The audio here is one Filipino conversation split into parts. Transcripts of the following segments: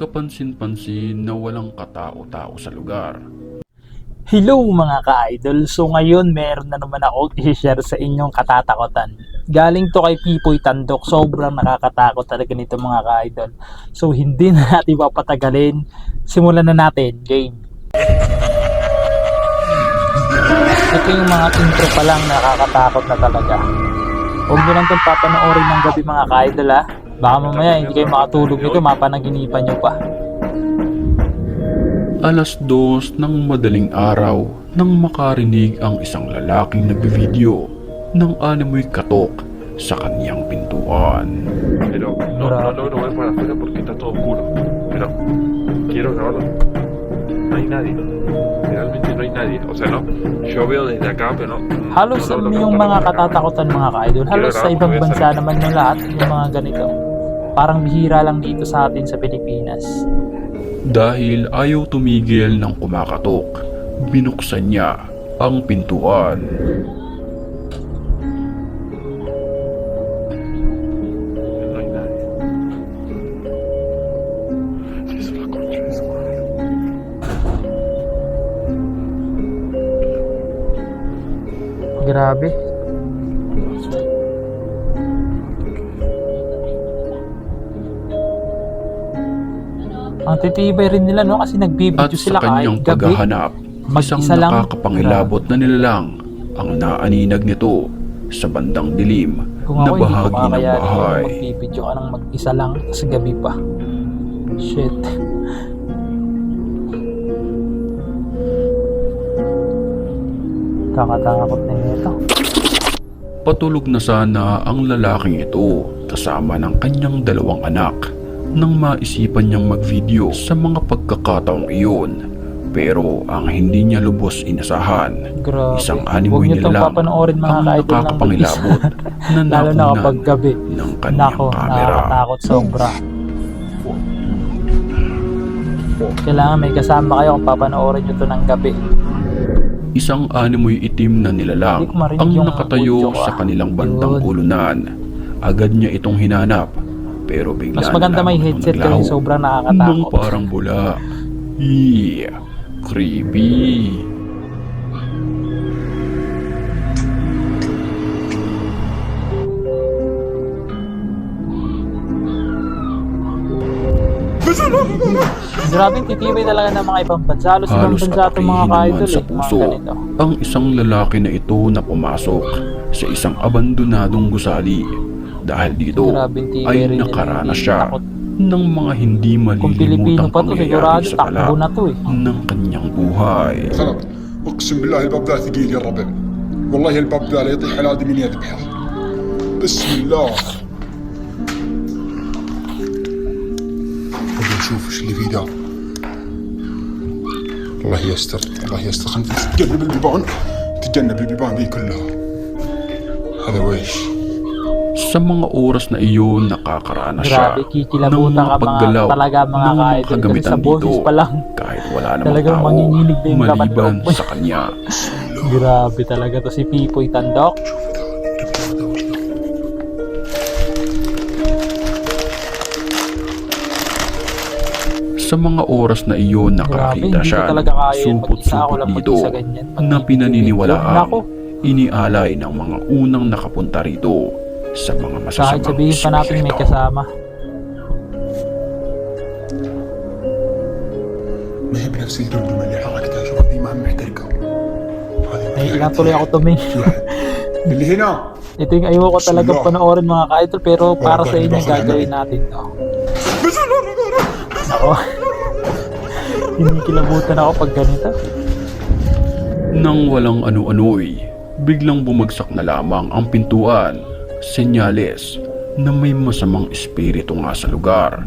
kapansin-pansin na walang katao-tao sa lugar. Hello mga ka-idol! So ngayon meron na naman ako i-share sa inyong katatakutan. Galing to kay Pipoy Tandok. Sobrang nakakatakot talaga nito mga ka-idol. So hindi na natin papatagalin. Simulan na natin. Game! Ito yung mga intro pa lang, nakakatakot na talaga. Huwag nyo lang itong papanoorin ng gabi mga ka-idol ha. Baka mamaya hindi kayo makatulog nito, mapanaginipan nyo pa. Alas 2 ng madaling araw nang makarinig ang isang lalaking nagbivideo ng animoy katok sa kaniyang pintuan. Pero no voy para afuera porque está todo oscuro. Pero quiero grabarlo. No hay nadie. Realmente no hay nadie. O sea, no. Yo veo desde acá, pero no. Halos yung mga katatakutan mga ka-idol, halos sa ibang bansa naman yung lahat yung mga ganito. Parang bihira lang dito sa atin sa Pilipinas. Dahil ayaw tumigil ng kumakatok, binuksan niya ang pintuan. No hay nadie. Es la concha de su madre. Grabe. Ang titibay rin nila no kasi At nagbibideo sa sila kanyang kahit gabi. paghahanap, isang Mag-isa lang. nakakapangilabot na nilalang ang naaninag nito sa bandang dilim Kung na ako hindi ko bahagi ng kakayanin bahay. magbibideo ka ng mag-isa lang sa gabi pa. Shit. Kakatakot na ito. Patulog na sana ang lalaking ito kasama ng kanyang dalawang anak nang maisipan niyang magvideo sa mga pagkakataong iyon. Pero ang hindi niya lubos inasahan, Grabe. isang Huwag animoy niyo itong nilalang papanoorin mga ang ka-idol ng mag-isa. nakakapangilabot na Lalo na kapag nakunan gabi. ng kanyang Nako, kamera. nakakatakot sobra. Kailangan may kasama kayo kung papanoorin nyo ito ng gabi. Isang animoy itim na nilalang Hindi ko marinig ang yung nakatayo audio ko, sa kanilang bandang Yun. ulunan. Agad niya itong hinanap, pero bigla Mas maganda na may lamang headset naglaho kasi sobrang ng nakakatakot. parang bula. Creepy. Grabing titibay talaga ng mga ibang bansa. Halos ibang Halos bansa itong mga atakihin naman ka-idol sa eh. Mga puso ganito. ang isang lalaki na ito na pumasok sa isang abandonadong gusali. Dahil dito Grabing tibay ay rin nila, nakaranas hindi siya takot. ng mga hindi Kung Pilipino malilimutang pa to, sigurado pangyayari sa takbo tala na to eh. ng kanyang buhay. خرب اقسم بالله الباب ذا ثقيل يا الربع والله الباب ذا لا يطيح على ادمي يذبحه بسم الله خلينا نشوف ايش اللي فيه ده الله يستر الله يستر خلينا نتجنب البيبان تجنب البيبان ذي كلها هذا ويش Sa mga oras na iyon, nakakaranas siya Grabe, ng kikilabutan mga ka mga paggalaw talaga mga ng mga ka-idol. Kasi kagamitan sa boses dito pa lang. kahit wala namang Talagang tao manginginig na yung laman maliban loob mo. sa kanya. Grabe talaga to si Pipoy Tandok. Sa mga oras na iyon, Grabe, nakakita hindi siya ko talaga kaya yun. Mag-isa ako supot-supot lang dito mag-isa ganyan. Pag na Nako. pinaniniwalaang inialay ng mga unang nakapunta rito sa mga Kahit masasamang sabihin pa natin may espiritu. kasama. ما هي بنفس الدمدمه اللي حركتها شوف هذه ما محترقه Ay, ilang tuloy ako tumingin. اللي هنا Ito yung ayoko talaga panoorin mga ka-idol pero para sa inyo gagawin natin to. Ako. Kinikilabutan ako pag ganito. Nang walang ano-ano'y, biglang bumagsak na lamang ang pintuan, senyales na may masamang espiritu nga sa lugar.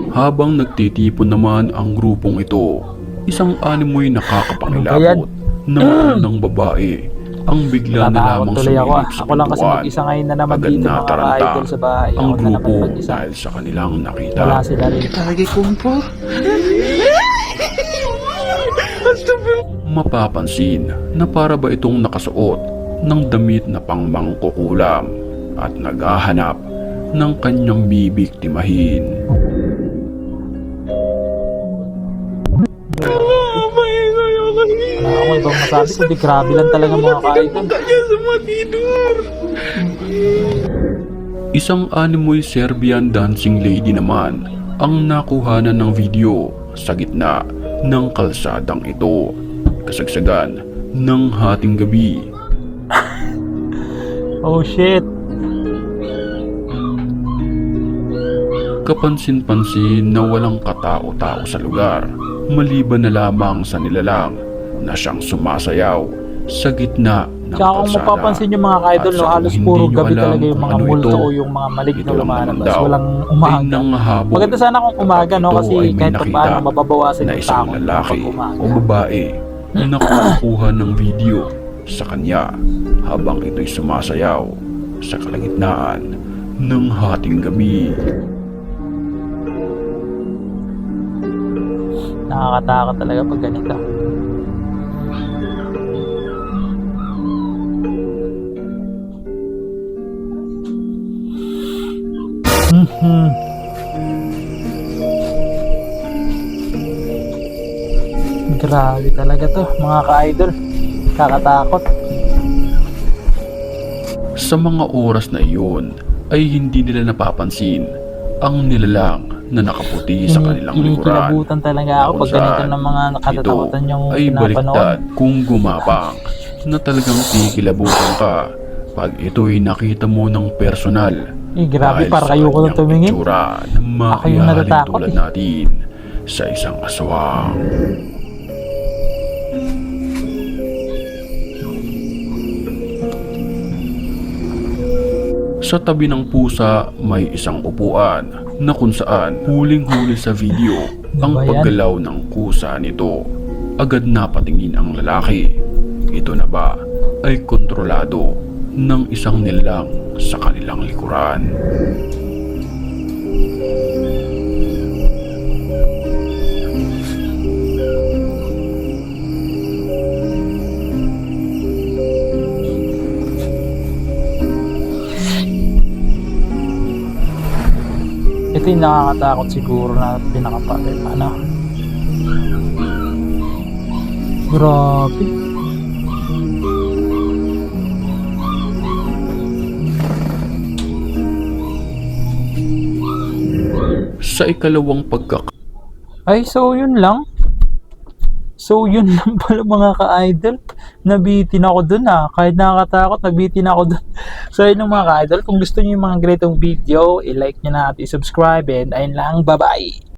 Habang nagtitipon naman ang grupong ito, isang animoy nakakapangilabot na magandang babae ang bigla na Natatakot lamang tuloy ako. sumilip sa Ako lang kasi pintuan. mag-isa ngayon na naman Agad dito mga nataranta ka-idol sa bahay. ang Ako na naman grupo mag-isa. dahil sa kanilang nakita. Wala sila rin. Mapapansin na para ba itong nakasuot ng damit na pangmangkukulam at naghahanap ng kanyang bibiktimahin. bang masabi ko? Di grabe lang talaga mga ka-idol. Isang animoy Serbian dancing lady naman ang nakuhanan ng video sa gitna ng kalsadang ito. Kasagsagan ng hating gabi. Oh shit. Kapansin-pansin na walang katao-tao sa lugar, maliban na lamang sa nilalang na siyang sumasayaw sa gitna ng Tsaka kung kalsada. mapapansin yung mga ka-idol, At no, sa halos kung puro hindi nyo gabi alam talaga yung kung mga ano multo ito, o yung mga malig ito na lang naman lumalabas. daw Walang ay umaga. nanghahabol. Maganda sana kung umaga, no? Ito Kasi ay may kahit pa nakita paano mababawasan na yung isang takot lalaki kapag umaga. o babae na kukuha ng video sa kanya habang ito'y sumasayaw sa kalagitnaan ng hating gabi. Nakakatakot talaga pag ganito. Grabe talaga to mga ka-idol. Kakatakot. Sa mga oras na iyon ay hindi nila napapansin ang nilalang na nakaputi sa kanilang likuran. Kinikilabutan talaga ako pag ganito ng mga nakatatakutan yung Ito ay baliktad pinapanood. kung gumapang na talagang kikilabutan ka pag ito'y nakita mo ng personal. Grabe, Dahil para sa kayo ko lang kanyang tumingin. itsura na Ako yung makihalin natatakot tulad eh. natin sa isang aswang. Sa tabi ng pusa may isang upuan na kung saan huling-huli sa video ang Ano ba yan? paggalaw ng kusa nito. Agad napatingin ang lalaki. Ito na ba ay kontrolado ng isang nilalang sa kanilang likuran? Ito yung nakakatakot siguro na pinakapatid. Ano? Grabe. Sa ikalawang Ay, so yun lang. So yun lang pala mga ka-idol. Nabitin ako dun Kahit nakakatakot, nabitin ako dun. So yun mga ka-idol. Kung gusto niyo yung mga ganitong video, i-like nyo na at i-subscribe. And ayun lang, bye-bye.